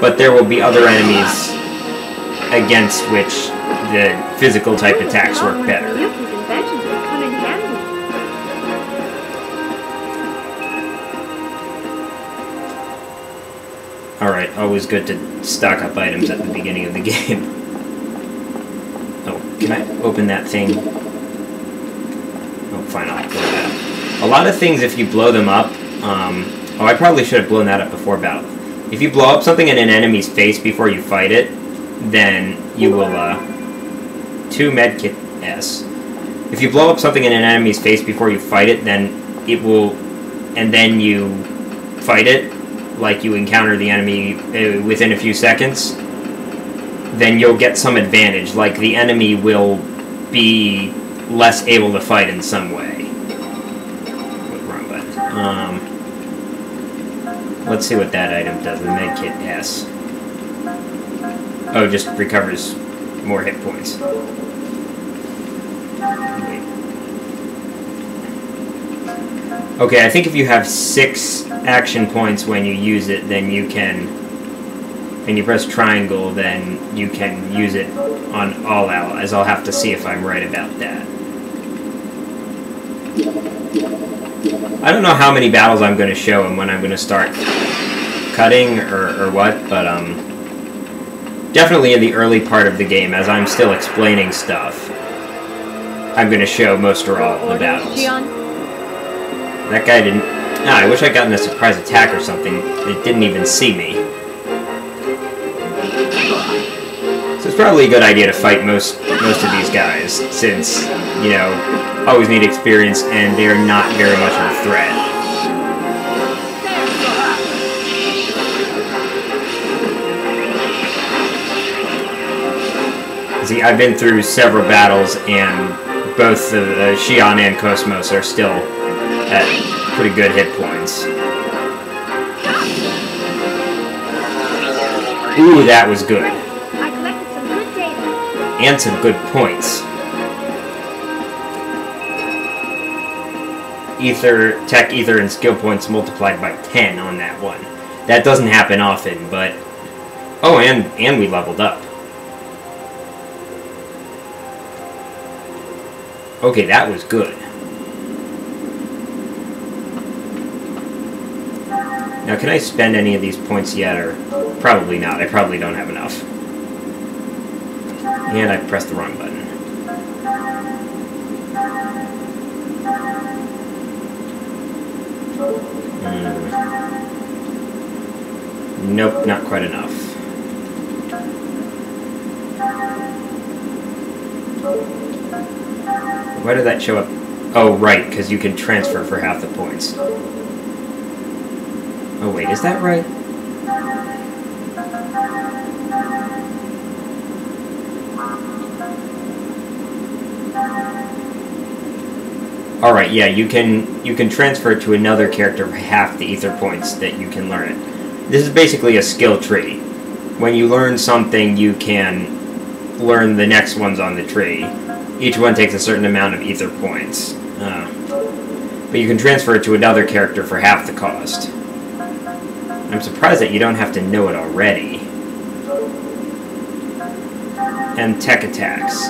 but there will be other enemies against which the physical type attacks work better. Alright, always good to stock up items at the beginning of the game. Oh, can I open that thing? Oh, fine, I'll blow that up. A lot of things, if you blow them up, oh, I probably should have blown that up before battle. If you blow up something in an enemy's face before you fight it, then you will, 2 medkit S. If you blow up something in an enemy's face before you fight it, then it will, and then you fight it, like you encounter the enemy within a few seconds, then you'll get some advantage, like the enemy will be less able to fight in some way. Wrong button. Let's see what that item does, the medkit S. Oh, just recovers more hit points. Wait. Okay, I think if you have 6 action points when you use it, then you can, and you press triangle, then you can use it on all allies. I'll have to see if I'm right about that. I don't know how many battles I'm going to show and when I'm going to start cutting or what, but definitely in the early part of the game, as I'm still explaining stuff, I'm going to show most or all of the battles. That guy didn't... Ah, I wish I'd gotten a surprise attack or something. It didn't even see me. So it's probably a good idea to fight most of these guys, since, you know, always need experience and they're not very much of a threat. See, I've been through several battles, and both the Shion and KOS-MOS are still at pretty good hit points. Ooh, that was good. I collected some good data. And some good points. Tech ether and skill points multiplied by 10 on that one. That doesn't happen often, but... Oh, and we leveled up. Okay, that was good. Now, can I spend any of these points yet, or... Probably not. I probably don't have enough. And I pressed the wrong button. Nope, not quite enough. Why did that show up? Oh, right, because you can transfer for half the points. Oh, wait, is that right? Alright, yeah, you can transfer to another character for half the ether points that you can learn it. This is basically a skill tree. When you learn something, you can learn the next ones on the tree. Each one takes a certain amount of ether points. But you can transfer it to another character for half the cost. I'm surprised that you don't have to know it already. And tech attacks.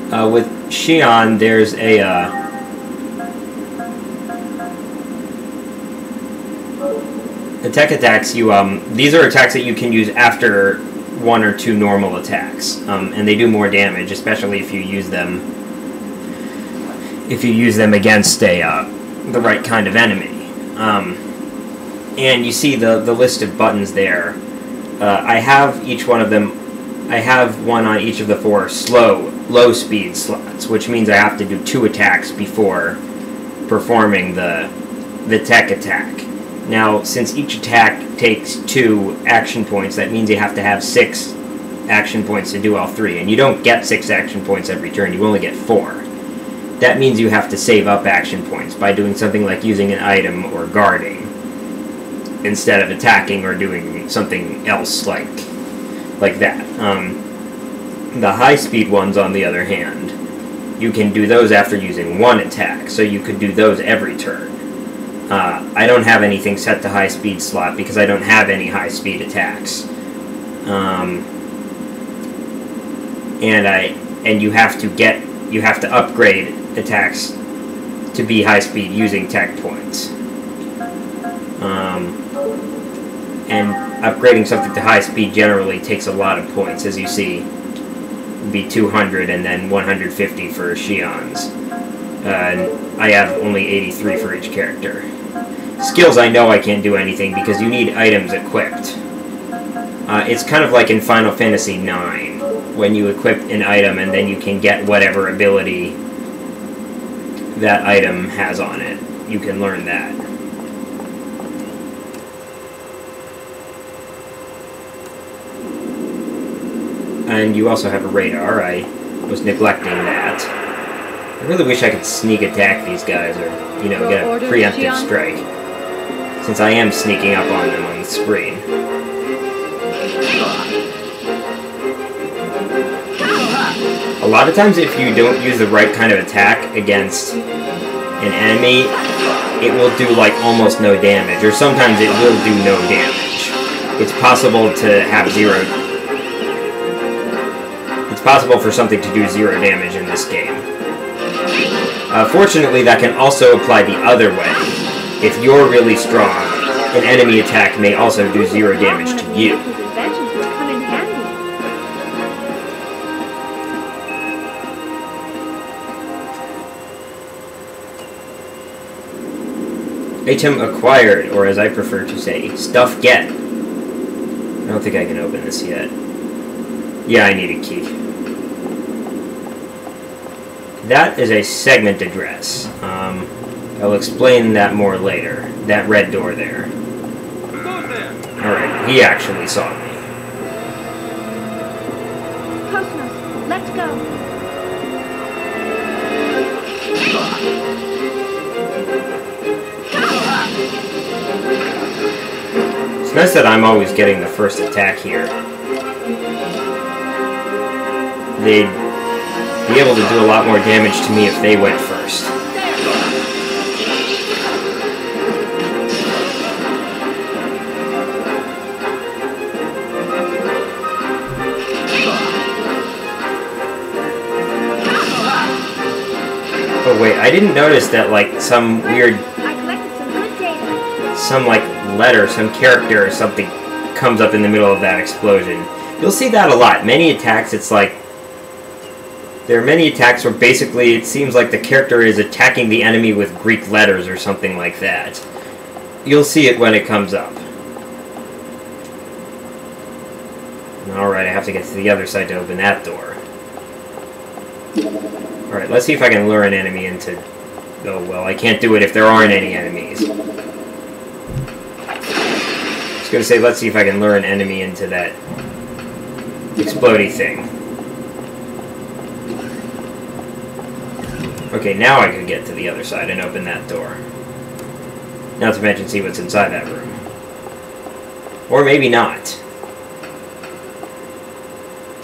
With Shion, there's a, the tech attacks, these are attacks that you can use after 1 or 2 normal attacks, and they do more damage, especially if you use them, against the right kind of enemy. And you see the list of buttons there. I have each one of them. I have one on each of the 4 low speed slots, which means I have to do 2 attacks before performing the tech attack. Now, since each attack takes 2 action points, that means you have to have 6 action points to do all 3, and you don't get 6 action points every turn, you only get 4. That means you have to save up action points by doing something like using an item or guarding, instead of attacking or doing something else like that. The high-speed ones, on the other hand, you can do those after using one attack, so you could do those every turn. I don't have anything set to high speed slot because I don't have any high speed attacks. And you have to upgrade attacks to be high speed using tech points. And upgrading something to high speed generally takes a lot of points, as you see. It'd be 200 and then 150 for Shion's. And I have only 83 for each character. Skills, I know I can't do anything because you need items equipped. It's kind of like in Final Fantasy IX, when you equip an item and then you can get whatever ability that item has on it. You can learn that. And you also have a radar. I was neglecting that. I really wish I could sneak attack these guys, or, you know, get a preemptive strike. Since I am sneaking up on them on the screen. A lot of times if you don't use the right kind of attack against an enemy, it will do like almost no damage, or sometimes it will do no damage. It's possible to have It's possible for something to do 0 damage in this game. Fortunately, that can also apply the other way. If you're really strong, an enemy attack may also do 0 damage to you. Item acquired, or as I prefer to say, stuff get. I don't think I can open this yet. Yeah, I need a key. That is a segment address. I'll explain that more later. That red door there. Alright, he actually saw me. KOS-MOS, let's go. It's nice that I'm always getting the first attack here. They'd be able to do a lot more damage to me if they went first. Oh wait, I didn't notice that like some weird... I collected some good data. Some like letter, some character or something comes up in the middle of that explosion. You'll see that a lot. Many attacks, it's like... There are many attacks where basically it seems like the character is attacking the enemy with Greek letters or something like that. You'll see it when it comes up. Alright, I have to get to the other side to open that door. Alright, let's see if I can lure an enemy into... Oh, well, I can't do it if there aren't any enemies. I was going to say, let's see if I can lure an enemy into that explodey thing. Okay, now I could get to the other side and open that door. Not to mention see what's inside that room. Or maybe not.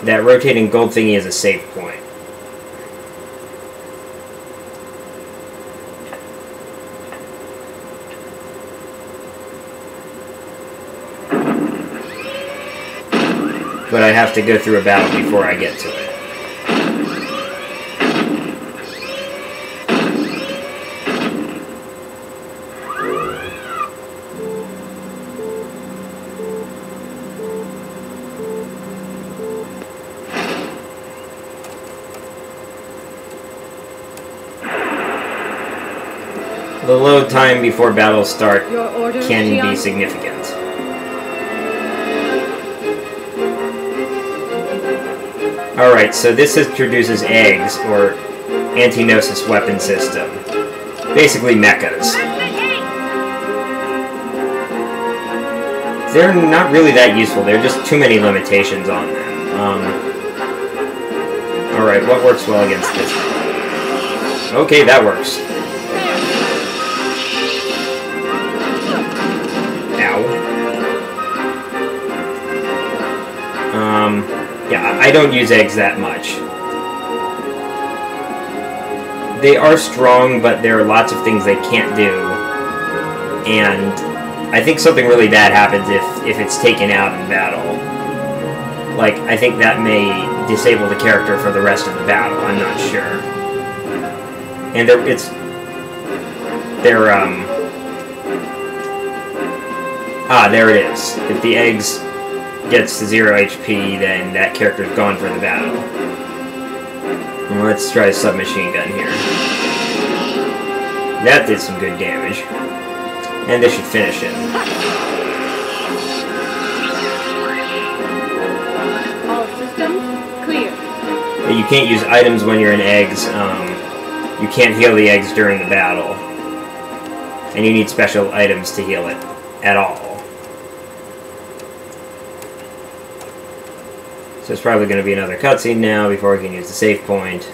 That rotating gold thingy is a save point. But I have to go through a battle before I get to it. The load time before battles start can be significant. Alright, so this introduces eggs, or anti-gnosis weapon system. Basically mechas. They're not really that useful, there are just too many limitations on them. Alright, what works well against this? Okay, that works. Yeah, I don't use eggs that much. they are strong, but there are lots of things they can't do. And I think something really bad happens if it's taken out in battle. Like, I think that may disable the character for the rest of the battle. I'm not sure. And there it is. If the eggs gets to 0 HP, then that character's gone for the battle. And let's try a submachine gun here. That did some good damage. And this should finish him. All systems clear. You can't use items when you're in eggs. You can't heal the eggs during the battle. And you need special items to heal it at all. So it's probably going to be another cutscene now before we can use the save point.